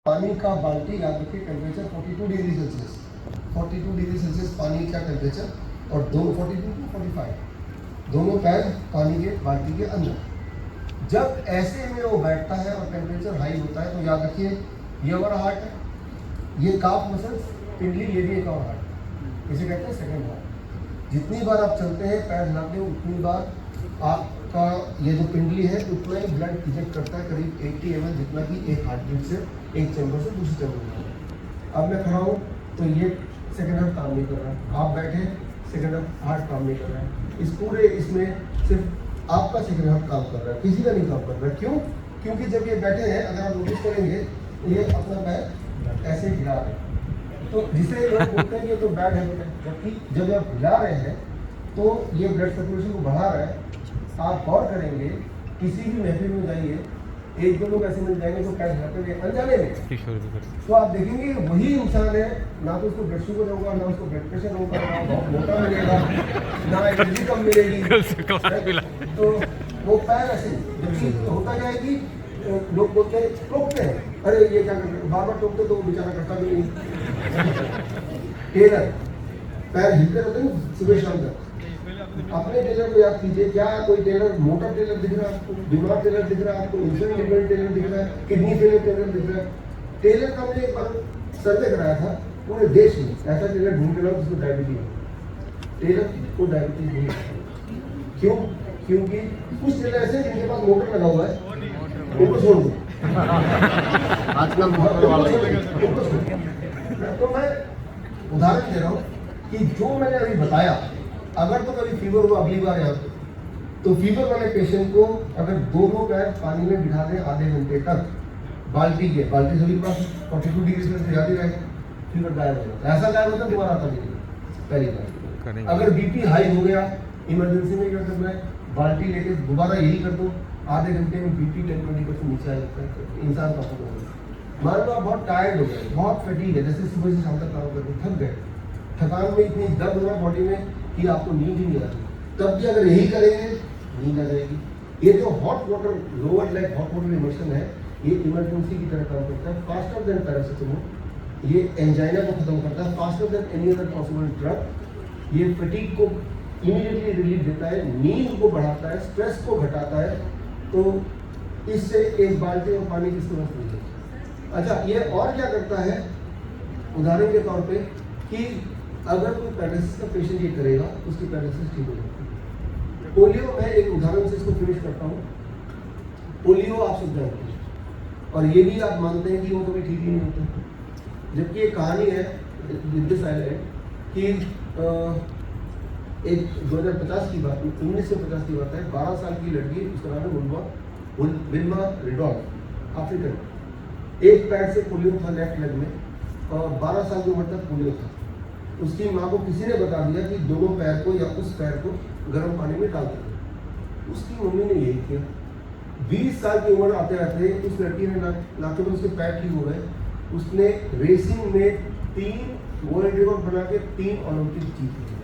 पानी का बाल्टी याद रखिए temperature 42 degree Celsius, 42 degree Celsius पानी का टेम्परेचर और दोनों 42 टू 45 दोनों पैर पानी के बाल्टी के अंदर। जब ऐसे में वो बैठता है और टेम्परेचर हाई होता है तो याद रखिए ये हमारा हार्ट है, ये काफ मसल्स पिंडली, ये भी एक और हार्ट है, इसे कहते हैं सेकंड हार्ट। जितनी बार आप चलते हैं पैर हिलाते हैं उतनी बार आपका ये जो पिंडली है उतना ही ब्लड इजेक्ट करता है, करीब 80 ml जितना कि एक हार्ट बीट से एक चैम्बर से दूसरे चैम्बर में। अब मैं खड़ा हूँ तो ये सेकंड हार्ट काम नहीं कर रहा है, आप बैठे सेकंड हार्ट काम नहीं कर रहा है। इस पूरे इसमें सिर्फ आपका सेकंड हार्ट काम कर रहा है, किसी का नहीं काम कर रहा है। क्यों? क्योंकि जब ये बैठे हैं, अगर आप नोटिस करेंगे ये अपना पैर ऐसे हिला रहे हैं, तो जिसे लोग बोलते हैं कि तो बैड हैबिट है, जबकि जब आप हिला रहे हैं तो ये ब्लड सर्कुलेशन को बढ़ा रहा है। आप गौर करेंगे किसी भी महफिल में जाइए, एक दो लोग ऐसे मिल जाएंगे जो पैर हिलाते हुए अनजाने में, तो आप देखेंगे वही इंसान है, ना तो उसको ब्लड शुगर होगा, ना उसको ब्लड प्रेशर होगा, ना बहुत मोटा मिलेगा, ना एनर्जी कम मिलेगी। तो वो पैर ऐसे, जबकि होता क्या है कि लोग बोलते हैं टोकते हैं, अरे ये क्या कर रहे हैं, बार बार टोकते तो बेचारा करता भी नहीं। टेलर पैर हिलते रहते हैं सुबह शाम तक। अपने टेलर को याद कीजिए, क्या कोई टेलर मोटा टेलर दिख रहा है आपको, बीमार टेलर दिख रहा है आपको, इंसुलिन डिपेंडेंट टेलर दिख रहा है, किडनी फेलियर टेलर दिख रहा है? टेलर का मैंने एक बार सर्वे कराया था पूरे देश में, ऐसा टेलर ढूंढ के लाओ जिसको डायबिटीज है। टेलर को डायबिटीज नहीं है। क्यों? क्योंकि कुछ टेलर ऐसे हैं जिनके पास मोटर लगा हुआ है, उनको छोड़ दो। आजकल मोटर वाले तो मैं उदाहरण दे रहा हूँ कि जो मैंने अभी बताया, अगर तो कभी फीवर हुआ अगली बार यहाँ तो फीवर वाले पेशेंट को अगर दोनों पैर पानी में बिठा दें आधे घंटे तक, बाल्टी सभी के पास 42 डिग्री सेल्सियस याद ही रहेगा, फीवर गायब हो जाता है। ऐसा गायब होता है दोबारा आता नहीं पहली बार। अगर बीपी हाई हो गया, इमरजेंसी में क्या करना है, बाल्टी लेके दोबारा यही कर दो, आधे घंटे में बीपी 10-20% नीचे आ जाता है, इंसान का हो गया। मान लो आप बहुत टायर्ड हो गए, बहुत फटीग है, जैसे सुबह से शाम तक काम करके थक गए, थकान में इतनी दर्द हो रहा है बॉडी में कि आपको नींद ही नहीं आ रही, तब भी अगर यही करेंगे नींद आ जाएगी। ये जो hot water, lower leg hot water immersion है, ये इमरजेंसी की तरह काम करता है, फास्टर देन पैरासिटामोल। ये एंजाइना को खत्म करता है faster than any other possible drug. ये फटीग को इमीडिएटली रिलीफ देता है, नींद को बढ़ाता है, स्ट्रेस को घटाता है। तो इससे एक बाल्टी और पानी किसको रस मिल जाए। अच्छा, ये और क्या करता है, उदाहरण के तौर पे कि अगर कोई पैरालिसिस का पेशेंट ये करेगा, उसकी पैरालिसिस ठीक हो जाती है। पोलियो, मैं एक उदाहरण से इसको फिनिश करता हूँ। पोलियो आप सब जानते हैं और ये भी आप मानते हैं कि वो कभी ठीक ही नहीं होता, जबकि एक कहानी है विद्युत है कि एक 2050 की बात, 1950 की बात है, 12 साल की लड़की, उसका नाम है विल्मा रिडोल्फ, अफ्रीकन, एक पैर से पोलियो था लेफ्ट लेग में और 12 साल की उम्र तक पोलियो था। उसकी माँ को किसी ने बता दिया कि दोनों पैर को या उस पैर को गर्म पानी में डाल दें। उसकी मम्मी ने यही किया। 20 साल की उम्र आते आते उस लड़की ने लाते में उसके पैर ठीक हो गए। उसने रेसिंग में 3 वर्ल्ड रिकॉर्ड बना के 3 ओलंपिक जीत लिए।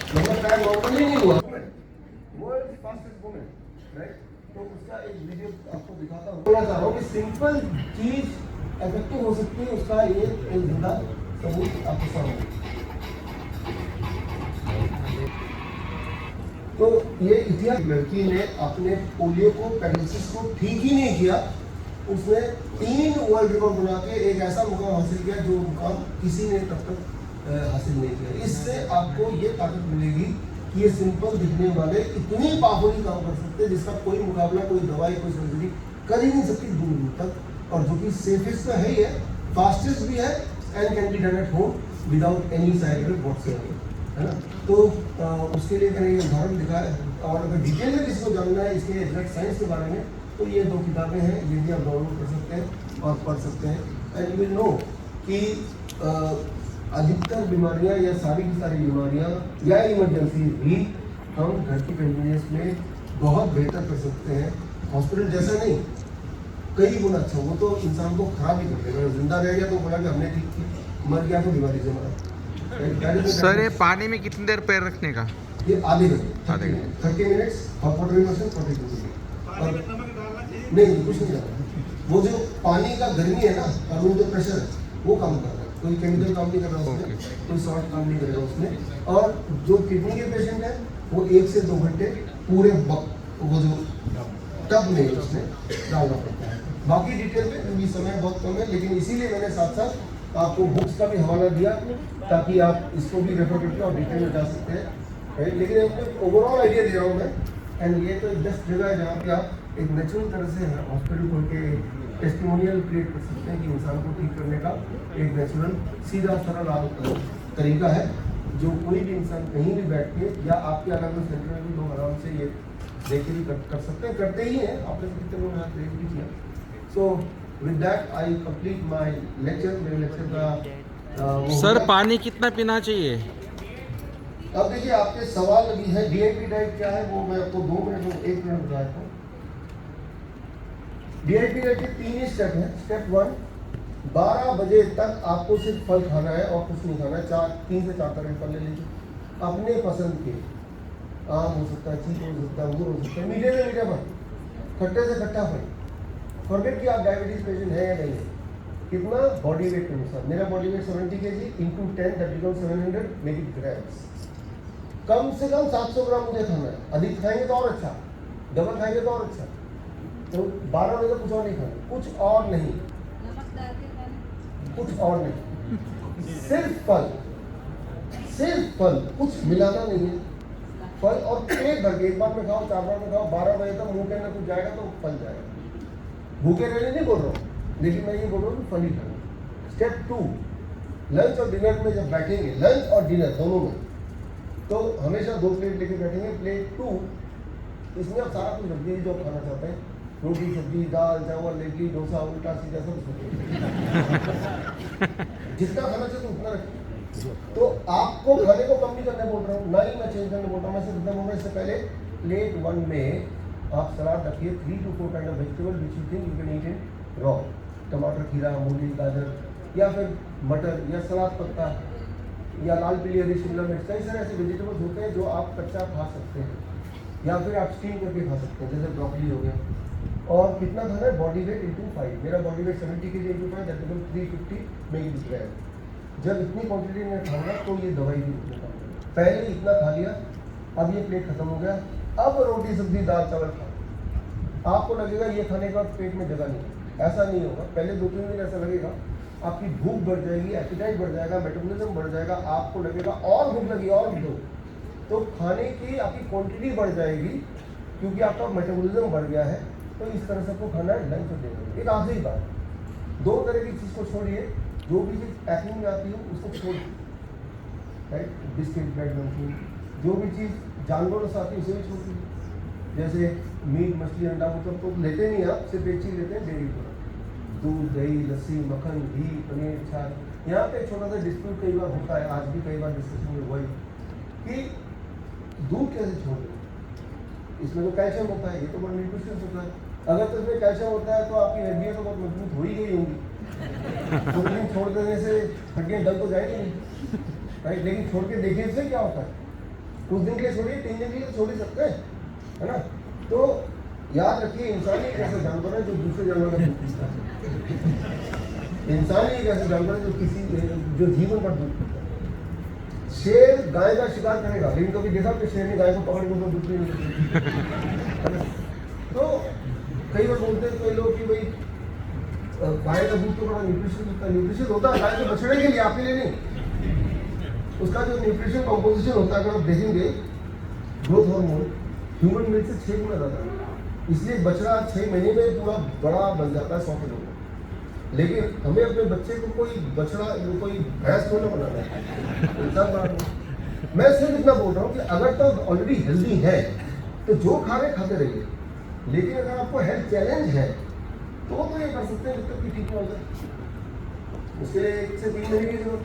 मतलब पैर नॉर्मली नहीं हुआ, वर्ल्ड फास्टेस्ट वुमन, राइट? तो उसका एक वीडियो आपको दिखाता हूँ। बोलना चाह रहा हूँ कि सिंपल चीज इफेक्टिव हो सकती है, उसका ये एक जिंदा सबूत आपके सामने। तो ये इतिहास, लड़की ने अपने पोलियो को, पैरालिसिस को ठीक ही नहीं किया, उसने 3 वर्ल्ड रिकॉर्ड बना के एक ऐसा मुकाम हासिल किया जो मुकाम किसी ने तब तक हासिल नहीं किया। इससे आपको ये ताकत मिलेगी कि ये सिंपल दिखने वाले इतनी पावरफुली काम कर सकते हैं जिसका कोई मुकाबला, कोई दवाई, कोई सर्जरी कर ही नहीं सकती दूर दूर तक, और जो कि सेफेस्ट तो है ही है, फास्टेस्ट भी है and can be done at home without any side effect whatsoever, है ना? तो उसके लिए मैंने ये उदाहरण दिखाया। और अगर डिटेल में किसी को जानना है इसके एग्जैक्ट साइंस के बारे में, तो ये 2 किताबें हैं, ये भी आप डाउनलोड कर सकते हैं और पढ़ सकते हैं। एंड यू विल नो कि अधिकतर बीमारियां या सारी की सारी बीमारियां या इमरजेंसी भी हम घर की कन्वीनियंस में बहुत बेहतर कर सकते हैं, हॉस्पिटल जैसा नहीं, कई गुना अच्छा। वो तो इंसान को खराब ही कर देगा, जिंदा रह गया तो बोला कि हमने ठीक की, मर गया तो बीमारी से मरा। सर, ये पानी में कितनी देर पैर रखने का? ये आधे घंटे, 30 minutes, hot water immersion 42 minute. नहीं, कुछ नहीं जाता। वो जो पानी का गर्मी है ना और वो जो प्रेशर है वो काम कर रहा है, कोई केमिकल काम नहीं कर रहा उसमें, कोई सॉल्ट काम नहीं करेगा उसमें। और जो किडनी के पेशेंट है वो 1 से 2 घंटे पूरे वो जो टब में उसमें डालना पड़ता है। बाकी डिटेल में अभी समय बहुत कम है, लेकिन इसीलिए मैंने साथ साथ आपको बुक्स का भी हवाला दिया ताकि आप इसको भी रेफर करके और डिटेल में जा सकते हैं, राइट। लेकिन आपको ओवरऑल आइडिया दे रहा हूँ मैं, एंड ये तो बेस्ट जगह है जहाँ पे आप एक नेचुरल तरह से हॉस्पिटल खोल के टेस्टिमोनियल क्रिएट कर सकते हैं कि इंसान को ठीक करने का एक नेचुरल सीधा सरल तरीका है, जो कोई भी इंसान कहीं भी बैठ के या आपके अलग अलग सेंटर में भी लोग आराम से ये देख के भी कर सकते हैं, करते ही हैं। आपने कितने लोग यहाँ देख भी किया। So with that I complete my lecture. मेरे लेक्चर का सर पानी कितना पीना चाहिए? अब देखिए आपके सवाल अभी है डीआईपी डाइट क्या है, वो मैं आपको 2 मिनट में 1 मिनट बताता हूँ। डीआईपी डाइट के 3 ही स्टेप है। स्टेप 1, 12 बजे तक आपको सिर्फ फल खाना है और कुछ नहीं खाना है। 3 से 4 तरह के फल ले लीजिए अपने पसंद के। आम हो सकता है, चीकू हो सकता है, अंगूर हो सकता है, मीठे से मीठा फल, खट्टे से खट्टा फल। फॉरगेट कि आप डायबिटीज पेशेंट है या नहीं है। कितना बॉडी वेट के अनुसार, मेरा body weight 70 kg into 10 that becomes 700 milligrams. कम से कम 700 ग्राम मुझे खाना है। अधिक खाएंगे तो और अच्छा, डबल खाएंगे तो और अच्छा। तो 12 बजे कुछ और नहीं खाना, कुछ और नहीं, कुछ और नहीं, सिर्फ फल, सिर्फ फल, कुछ मिलाना नहीं है। फल और पेट भर के एक बार में खाओ, 4 बार में खाओ, 12 बजे तक मुंह के अंदर कुछ जाएगा तो फल जाएगा। भूखे रहने नहीं बोल रहा हूँ, लेकिन मैं ये बोल रहा हूँ कि फल ही खाना। स्टेप 2, लंच और डिनर में जब बैठेंगे, लंच और डिनर दोनों में, तो हमेशा 2 प्लेट लेके बैठेंगे। प्लेट 2 इसमें आप सारा कुछ रख दीजिए जो खाना चाहते हैं, रोटी सब्जी दाल चावल इडली डोसा उल्टा सीधा सब जितना खाना चाहिए उतना रखिए। तो आपको खाने को कम नहीं करने बोल रहा हूँ, ना ही मैं चेंज करने बोल रहा हूँ। मैं सिर्फ इतना बोल रहा हूँ, इससे पहले प्लेट 1 में आप सलाद रखिए 3 to 4 kind of vegetable which you think you can eat in raw. टमाटर, खीरा, मूली, गाजर या फिर मटर या सलाद पत्ता या लाल पीली हरी शिमला मिर्च, कई सारे ऐसे वेजिटेबल्स होते हैं जो आप कच्चा खा सकते हैं या फिर आप स्टीम करके खा सकते हैं, जैसे ब्रोकली हो गया। और कितना खाना है, बॉडी वेट इंटू 5। मेरा body weight 70 kg into 5 that becomes 350 milligram. जब इतनी क्वांटिटी में खाऊंगा तो ये दवाई भी उतनी काम करेगी। पहले इतना खा लिया, अब ये प्लेट खत्म हो गया, अब रोटी सब्जी दाल चावल खाओ। आपको लगेगा ये खाने के बाद पेट में जगह नहीं, ऐसा नहीं होगा। पहले 2-3 दिन ऐसा लगेगा, आपकी भूख बढ़ जाएगी, एपेटाइट बढ़ जाएगा, मेटाबॉलिज्म बढ़ जाएगा, आपको लगेगा और भूख लगी और दो। तो खाने की आपकी क्वांटिटी बढ़ जाएगी क्योंकि आपका मेटाबॉलिज्म बढ़ गया है। तो इस तरह से आपको खाना है लंच और डिनर। एक आखिरी बात, 2 तरह की चीज़ को छोड़िए, जो भी चीज़ पैकिंग में आती है उसको छोड़िए, राइट। बिस्किट, ब्रेड, नमकीन, जो भी चीज़ जानवरों से आती है उसे भी छोड़ दीजिए। जैसे मीट, मछली, अंडा, मतलब तो लेते नहीं आप, सिर्फ एक चीज़ लेते हैं, डेयरी प्रोडक्ट, दूध, दही, लस्सी, मक्खन, घी, पनीर, छाछ। यहाँ पे छोटा सा डिस्प्यूट कई बार होता है, आज भी कई बार डिस्कशन में हुआ कि दूध कैसे छोड़ दें, इसमें तो कैल्शियम होता है, ये तो बड़ा न्यूट्रिशियस होता है। अगर तो इसमें कैल्शियम होता है तो आपकी हड्डियाँ तो बहुत मजबूत हो ही गई होंगी। तो दिन छोड़ देने से हड्डियाँ डल तो जाएगी नहीं, राइट। लेकिन छोड़ के देखिए इससे क्या होता है, कुछ दिन के लिए छोड़िए, 3 दिन के लिए छोड़ ही सकते हैं, है ना। तो याद रखिए, इंसान ही एक ऐसा जानवर है जो दूसरे जानवर का दूध पीता है। इंसान ही एक ऐसा जानवर है जो जीवन पर दूध पीता है। शेर गाय का शिकार करेगा, लेकिन कभी देखा कि शेर ने गाय को पकड़ के दूध नहीं मिलता। तो कई बार बोलते हैं कई लोग कि भाई गाय का दूध तो बड़ा न्यूट्रिशन होता है। न्यूट्रिशन होता है गाय के बछड़े के लिए, आपके लिए नहीं। उसका जो न्यूट्रिशन कॉम्पोजिशन होता है, अगर आप देखेंगे, ग्रोथ हार्मोन ह्यूमन मिल्क से 6 गुना ज़्यादा है। इसलिए बछड़ा 6 महीने में पूरा बड़ा बन जाता है 100 किलो में। लेकिन हमें अपने बच्चे को कोई बछड़ा, कोई भैंस थोड़ा बनाना है, इंसान बनाना। मैं सिर्फ इतना बोल रहा हूँ कि अगर तो ऑलरेडी हेल्दी है तो जो खा रहे खाते रहिए, लेकिन अगर आपको हेल्थ चैलेंज है तो ये कर सकते हैं जब तक कि ठीक हो जाए। उसके लिए 1 से 3 महीने की जरूरत।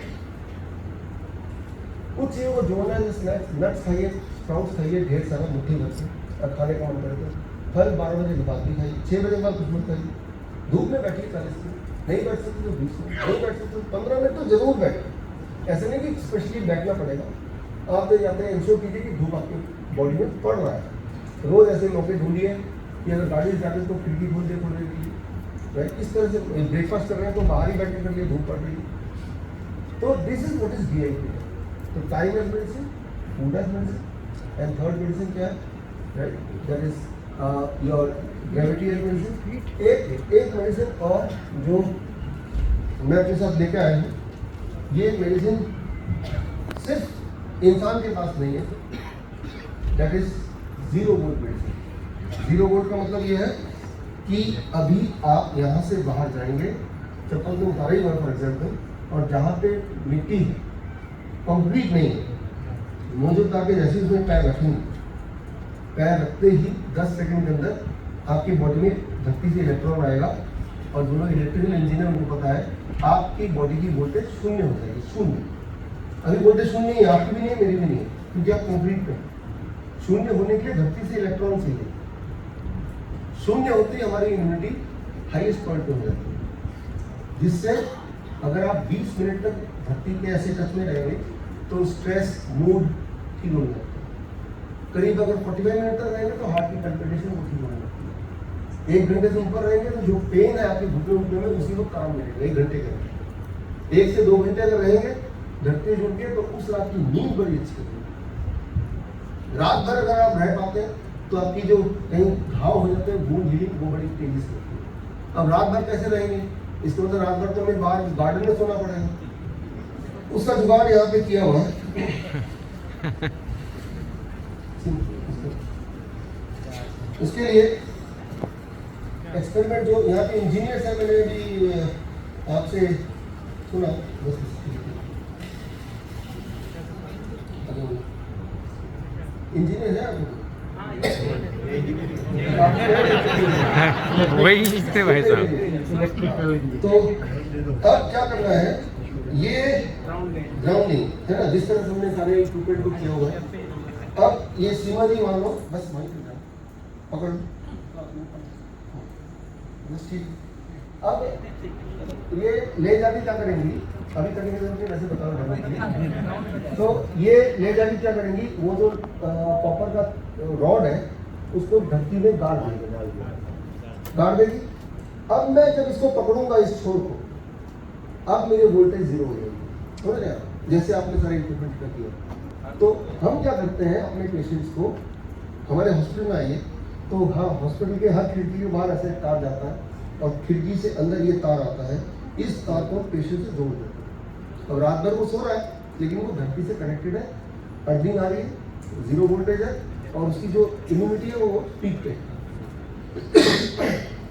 कुछ चीज़ों को जोड़ना है, जैसे नट्स खाइए, स्प्राउट्स खाइए ढेर सारा मुट्ठी भर से, और खाने का मन करे तो फल 12 बजे के बाद भी खाइए, 6 बजे के बाद कुछ मत खाइए। धूप में बैठिए 40 मिनट, नहीं बैठ सकते तो 20 मिनट, नहीं बैठ सकते तो 15 मिनट तो जरूर बैठे। ऐसा नहीं कि स्पेशली बैठना पड़ेगा। आप जाते हैं इंश्योर कीजिए कि धूप आपकी बॉडी में पड़ रहा है। रोज़ ऐसे मौके ढूंढिए कि अगर गाड़ी से जाते तो खिड़की खोल दे थोड़ी देर के लिए, राइट। इस तरह से ब्रेकफास्ट कर रहे हैं तो बाहर ही बैठ के कर लिए, धूप पड़ रही है। तो this is what is DIP। तो time as medicine, food as medicine, and third medicine क्या है, right, that is your gravity as medicine. एक मेडिसिन और जो मैं अपने साथ लेके आया हूँ, ये मेडिसिन सिर्फ इंसान के पास नहीं है, that is 0 volt medicine. 0 volt का मतलब ये है कि अभी आप यहाँ से बाहर जाएंगे, चप्पल तो उतारा ही हुआ फॉर एग्जाम्पल, और जहाँ पे मिट्टी है, कंक्रीट नहीं है, मोजो ताकि जैसे उसमें पैर रखेंगे, पैर रखते ही 10 सेकंड के अंदर आपकी बॉडी में धरती से इलेक्ट्रॉन आएगा, और दोनों इलेक्ट्रिकल इंजीनियर उनको पता है आपकी बॉडी की वोल्टेज शून्य हो जाएगी, शून्य। अभी वोल्टेज शून्य नहीं है, आपकी भी नहीं है, मेरी भी नहीं है, क्योंकि आप कंक्रीट पे। शून्य होने के लिए धरती से इलेक्ट्रॉन चाहिए। शून्य होते ही हमारी इम्यूनिटी हाईएस्ट पॉइंट पे हो जाती है, जिससे अगर आप 20 मिनट तक धरती के ऐसे टच में रहेंगे तो स्ट्रेस, मूड ठीक हो जाता है। करीब अगर 45 मिनट तक रहेंगे तो हार्ट की पैल्पिटेशन वो ठीक होने लगती है। 1 घंटे से ऊपर रहेंगे तो जो पेन है आपके घुटने उठने में, उसी को काम मिलेगा 1 घंटे के अंदर। 1 से 2 घंटे अगर रहेंगे धरती जुड़ के, तो उस रात की नींद बड़ी अच्छी होती है। रात भर अगर आप रह पाते हैं तो आपकी जो कहीं घाव हो जाते हैं, वुंड हीलिंग वो बड़ी तेजी से होती है। अब रात भर कैसे रहेंगे, इसके मतलब रात भर तो हमें बाहर गार्डन में सोना पड़ेगा। उसका जुगाड़ यहाँ पे किया हुआ है। उसके लिए एक्सपेरिमेंट जो यहाँ पे इंजीनियर्स हैं, मैंने भी आपसे सुना, बस इंजीनियर है आप वही थे भाई साहब। तो अब क्या करना है, ये ग्राउंडिंग है ना, जिस तरह से हमने सारे इक्विपमेंट को किया हुआ है। अब ये सीमा जी मान लो, बस वहीं पकड़, बस ठीक। अब ये ले जाके क्या करेंगी, अभी करेंगे तो मुझे वैसे बताओ। तो ये ले जाके क्या करेंगी, वो जो कॉपर का रॉड है उसको धरती में गाड़ देगी। अब मैं जब इसको पकड़ूंगा, इस छोर को, अब मेरे वोल्टेज 0 हो जाएगी, समझ रहे हैं, जैसे आपने सारे इक्विपमेंट कर दिया। तो हम क्या करते हैं, अपने पेशेंट्स को, हमारे हॉस्पिटल में आइए तो हाँ, हॉस्पिटल के हर खिड़की के बाहर ऐसे तार जाता है, और खिड़की से अंदर ये तार आता है, इस तार को पेशेंट से जोड़ देते हैं। अब रात भर वो सो रहा है, लेकिन वो धरती से कनेक्टेड है, अर्थिंग आ रही है, 0 वोल्टेज है, और उसकी जो इम्यूनिटी है वो पीक पे।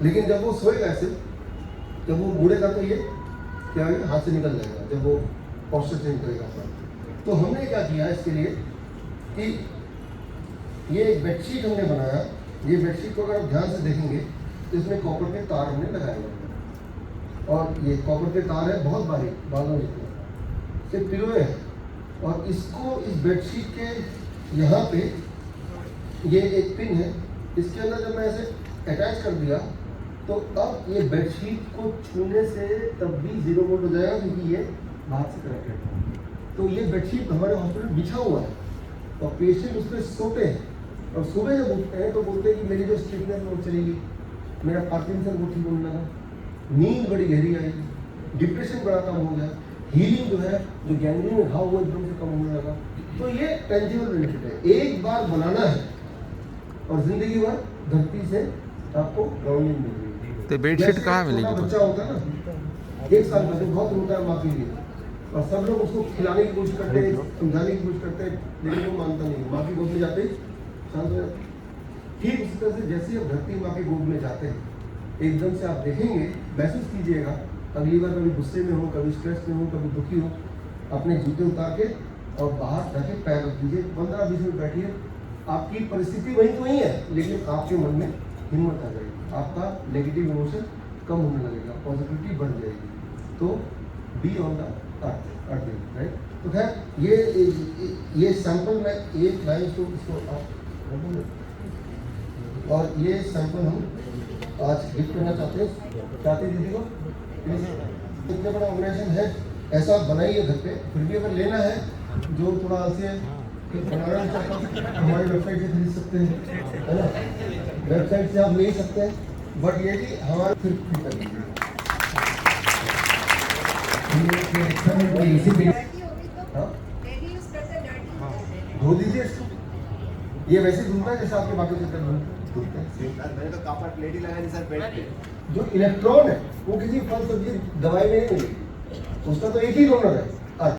लेकिन जब वो सोएगा ऐसे, जब वो मुड़ेगा तो ये क्या है, हाथ से निकल जाएगा, जब वो पोस्चर चेंज करेगा अपना। तो हमने क्या किया इसके लिए कि ये एक बेडशीट हमने बनाया। ये बेडशीट को अगर आप ध्यान से देखेंगे तो इसमें कॉपर के तार हमने लगाए हुए हैं, और ये कॉपर के तार है बहुत बारीक, बालों जितने, सिर्फ पिरोए हैं। और इसको इस बेडशीट के यहाँ पे ये एक पिन है, इसके अंदर जब मैं ऐसे अटैच कर दिया तो अब ये बेडशीट को छूने से तब भी 0 वोल्ट हो जाएगा, क्योंकि ये बाहर से कनेक्टेड है। तो ये बेडशीट हमारे हॉस्पिटल में बिछा हुआ है, और पेशेंट उस पर सोते हैं, और सुबह जब उठते हैं तो बोलते हैं कि मेरी जो स्टिफनेस वो चलेगी, मेरा पार्किंसन वो ठीक होने लगा, नींद बड़ी गहरी आई, डिप्रेशन बड़ा कम हो गया, हीलिंग जो है, जो गैंग्रीन में घाव हुआ एकदम से कम होने लगा। तो ये टेंजिबल बेनिफिट है, एक बार बनाना है और जिंदगी भर धरती से आपको ग्राउंडिंग मिल रही है। तो बेडशीट कहाँ मिलेगी? बच्चा होता है ना, 1 साल का, जो बहुत रोता है माँ के लिए, और सब लोग उसको खिलाने की कोशिश करते हैं, समझाने की कोशिश करते हैं, लेकिन वो मानता नहीं, माँ की गोद में जाते ही शांत हो जाता है। ठीक उसी तरह से जैसे आप धरती माँ की गोद में जाते हैं, एकदम से आप देखेंगे, महसूस कीजिएगा, अगली बार कभी गुस्से में हो, कभी स्ट्रेस में हो, कभी दुखी हो, अपने जूते उतार के और बाहर जाके पैर रख दीजिए, 15-20 मिनट बैठिए। आपकी परिस्थिति वही तो ही है, लेकिन आपके मन में हिम्मत आ जाएगी, आपका नेगेटिव इमोशन कम होने लगेगा, पॉजिटिविटी बढ़ जाएगी। तो be on the earth, right. तो खैर ये सैंपल में एक लाइन तो इसको आप, और ये सैंपल हम आज गिफ्ट करना चाहते दीदी को। इतना बड़ा ऑर्गेनाइजेशन है, ऐसा बनाइए घर पे। फिर भी अगर लेना है, जो थोड़ा से बनाना चाहता हूँ, हमारी वेबसाइट से खरीद सकते हैं, है ना, वेबसाइट से आप ले सकते हैं। बट ये कि हमारा फिर कर लीजिए हाँ धो दीजिए इसको ये वैसे धुलता है जैसे आपके बाकी चित्र धुलते हैं मैंने तो कॉपर प्लेट ही लगाई सर बेड पे जो इलेक्ट्रॉन है वो किसी फल सब्जी दवाई में नहीं मिलेगी उसका तो एक ही डोनर है